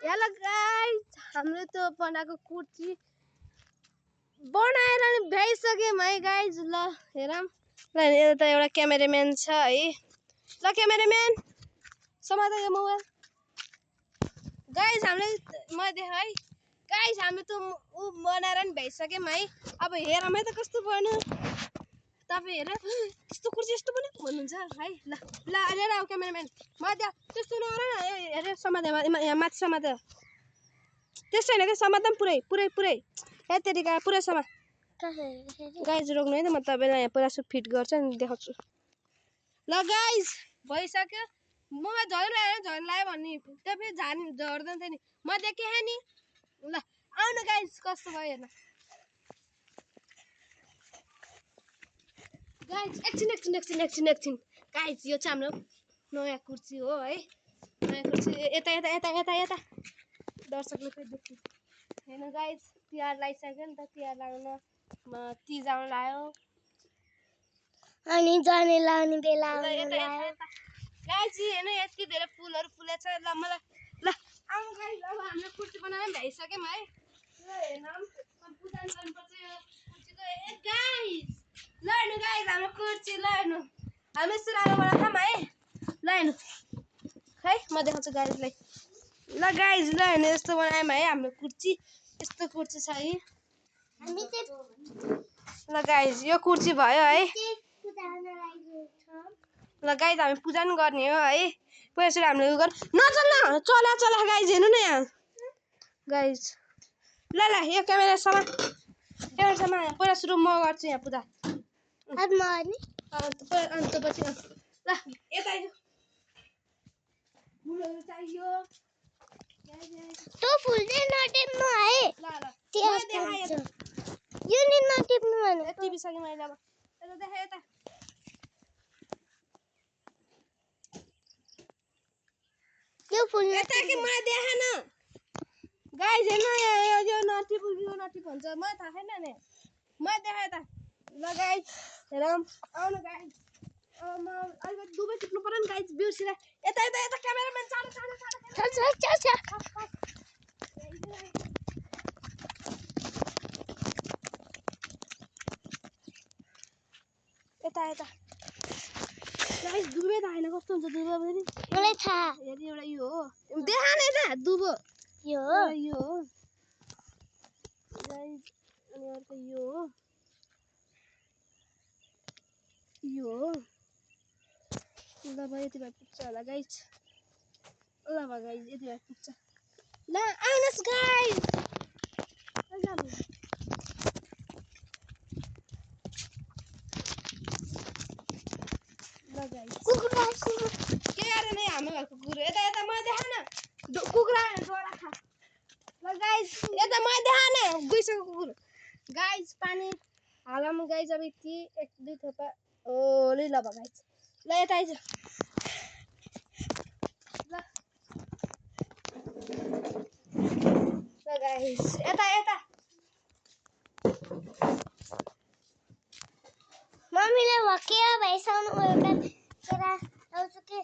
Hello guys हाम्रो त्यो बनाएको कुर्सी बनाएर नि भ्याइसक्यौँ है गाइस। ल हेरौँ ल यहाँ त एउटा क्यामेराम्यान छ है। ल क्यामेराम्यान समात यो मोबाइल। गाइस हामीले म देखाएँ है गाइस हाम्रो त उ बनाएर नि भ्याइसक्यौँ है। अब हेरौँ है त कस्तो बन्यो। तपाईँ हेर यस्तो कुर्सी यस्तो पनि भन्नुहुन्छ है। ल ल हेर आऊ क्यामेराम्यान म त्यस्तो नगर न। हेर समात यहाँ माथि समात त्यस्तो होइन कि समात पुरै पुरै पुरै ए तेरिका पुरै समात। गाइस रोक्नु है त म तपाईँलाई यहाँ पुरा फिट गर्छ नि देखाउँछु। ल गाइस भइसक्यो। मोबाइल झर्लायो भन्ने त्यो फेरि झर्दैन थियो नि म देखेँ नि। ल आउनु गाइस कस्तो भयो हेर्न। गाइस एकछिन गाइस यो चाहिँ हाम्रो नयाँ कुर्सी हो है। नयाँ कुर्सी यता यता यता यता यता दर्शकले खोइ देख्नु हेर्नु गाइस। तिहार लगाइसक्यो नि त तिहार लगाउन तिज आउन लाग्यो अनि जाने लाउने बेला गाइस हेर्नु यति धेरै फुलहरू फुलेछ। ल मलाई ल आउनु गाइस अब हाम्रो कुर्सी बनाएर भ्याइसक्यौँ है। ल हेर्नु पूजा गर्नुपर्छ यो कुर्सीको। ए गाइस ल हेर्नु गाइस हाम्रो कुर्सी ल हेर्नु हामी यस्तो राम्रोबाट खाऊँ है। ल हेर्नु खै म देखाउँछु गाइसलाई। ल गाइस ल हेर्नु यस्तो बनायौँ है हाम्रो कुर्सी। यस्तो कुर्सी छ है। ल गाइस यो कुर्सी भयो है। ल गाइस हामी पूजा पनि गर्ने हो है। पहिला सुरु हामीले उयो गर्नु नचल्न चला गाइस हेर्नु न यहाँ गाइस। ल ल यो क्यामेरा समात पहिला सुरु म गर्छु यहाँ पूजा। अन्त पछि ल यता आइज फुलहरू चाहियो। तो फुल चाहिँ नटिप्नु है। ल ल यो नि नटिप्नु भने टिपिसकेँ मैले। अब यता देखा यता यो फुल यता कि मलाई देखा न गाइस हेर्नु यो नटिप भन्छ मलाई थाहा छैन नि मलाई देखा यता। ल गाइस हेरौँ आउनु गाइस। म अलिकति दुबै टिप्नु पर्यो नि गाइस बिर्सिएर यता यता यता क्यामेराम्यान चाँडो यता यता गाइस दुबै थाहा छैन कस्तो हुन्छ दुबो पनि मलाई थाहा। हेरि एउटा यो हो देखा न यता दुबो यो हो गाइस अनि अर्को यो हो ल भयो यति भए पुग्छ होला गाइस। ल भयो गाइस यति भए पुग्छ। ल आउनुहोस् गाइस। ल गाइस कुकुरा के गरे नै हाम्रो घरको कुकुर यता यता मलाई देखा न कुकुरा डरा खा। ल गाइस यता मलाई देखा न गइसक्यो कुकुर। गाइस पानी हालौँ गाइस अब यति एक दुई थोपा ओली ल भयो गाइस। ल यता आइज ल गाइस यता यता मम्मीले भकेर भइसक्नु एउटा केरा आउँछु के।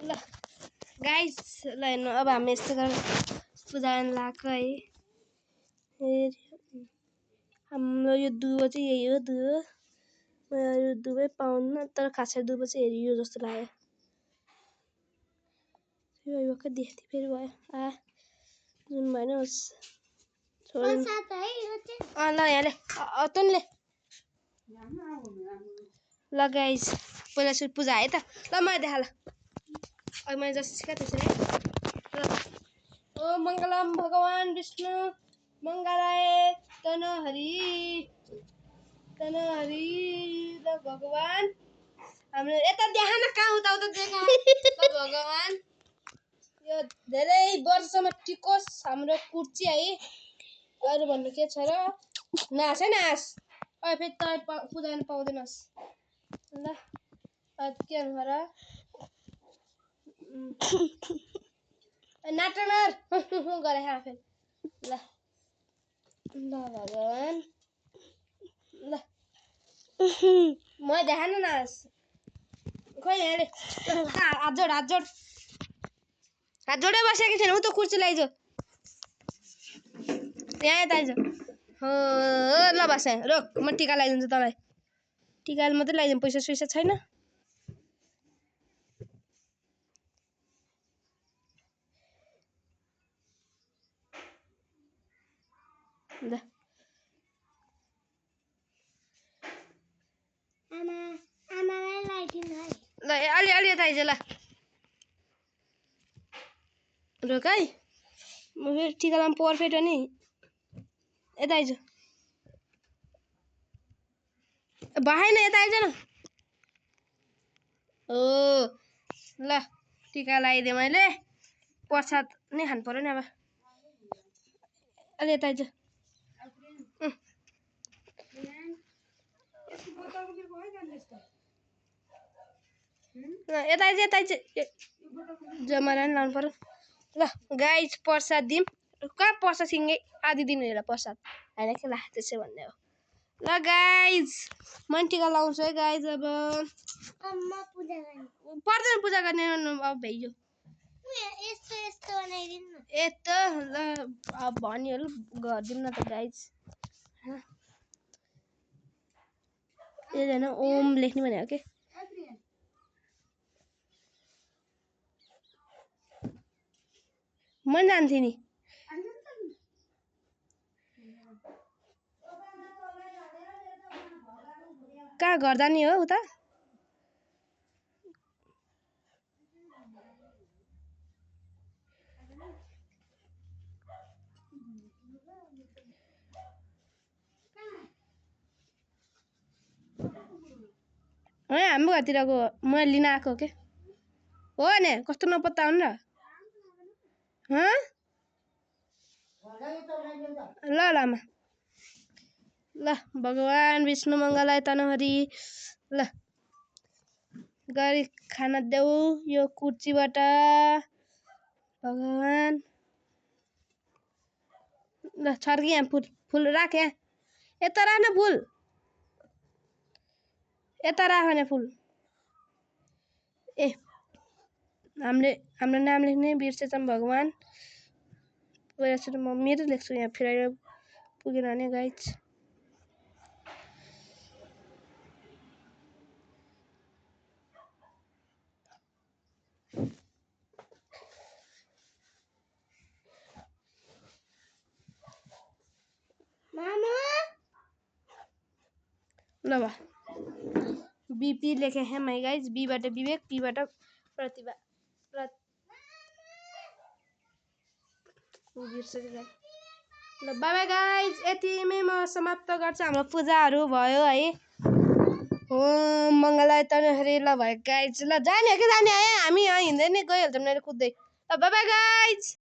ल गाइस ल हेर्नु अब हामी यस्तो गरेर पूजा गर्न लगाएको है। हाम्रो यो दुबो चाहिँ यही हो दुबो यो दुबै पाउन्न तर खासै दुबो चाहिँ हेरि यो जस्तो लाग्यो। यो भर्खर देख्थेँ फेरि भयो जुन भएन होस् ल यहाँ ले तँले ल गाइस पहिला सुरु पूजा है त। ल मलाई देखा ल अहिले मैले जस्तो सिकाएँ त्यसरी है। ओ मङ्गलम भगवान् विष्णु मङ्गलाय तनहरि ल भगवान् हाम्रो यता देखा न कहाँ उता देखा भगवान् यो धेरै वर्षसम्म टिकोस् हाम्रो कुर्सी है। अरू भन्नु के छ र नास है नास अब फेरि तँ पूजा गर्न पाउँदैनस्। ल के भन्नु र नाटनर गरे फेरि ल भगवान् ल म देखा न नास खोइ हेरे हात जोड हात जोडे बसेको छैन उ त कुर्सी लैजाऊ यहाँ यता आइज हो ल बस रोक म टिका लगाइदिन्छु तँलाई टिका मात्रै लगाइदिनु पैसा सुइसा छैन ल आमालाई लगाइदिनु है ल अलि अलि यता आइज ल रोक है म फेरि टिका लाउनु पर्फेक्ट हो नि यता आइज भएन यता आइज न ओ ल टिका लगाइदिएँ मैले प्रसाद नै खानु पर्यो नि अब अलि यता आइज यता आइज जमरा नि लाउनु पर्यो ल गाइज प्रसाद दिउँ कहाँ प्रसाद सिँगै आधी दिनु हेर प्रसाद होइन के ला त्यसै भन्ने हो ल गाइज म टिका लाउँछु है गाइज अब अम्मा पूजा गर्ने पर्दैन पूजा गर्ने अब भ्याइयो यस्तो यस्तो बनाइदिनु न यस्तो ल अब भन्यो ल गरिदिउँ न त गाइज यो होइन ओम लेख्ने भनेको के म जान्थेँ नि कहाँ घर जाने हो उता है हाम्रो घरतिरको मैले लिन आएको हो के हो नि कस्तो नपत्ता हो नि र ल ल आमा ल भगवान् विष्णु मङ्गलाय तनहरी ल गरी खाना देऊ यो कुर्चीबाट भगवान् ल छर्की यहाँ फुल फुल राख यहाँ यता राख न फुल यता राख न फुल ए हाम्रो नाम लेख्ने बिर्सेछौँ भगवान् म मेरो लेख्छु यहाँ फेरि पुगेन भने गाइज ल भा बीपी लेखे हैं मैं गाइज बीबाट विवेक पीबाट प्रतिभा ल बाई बाई गाइज यतिमै म समाप्त गर्छु हाम्रो पूजाहरू भयो है ओम मङ्गलाय तनहरी ल भयो गाइज ल जाने हो कि जाने आयो हामी यहाँ हिँड्दै नै गइहाल्छौँ कुद्दै ल बाई बाई गाइज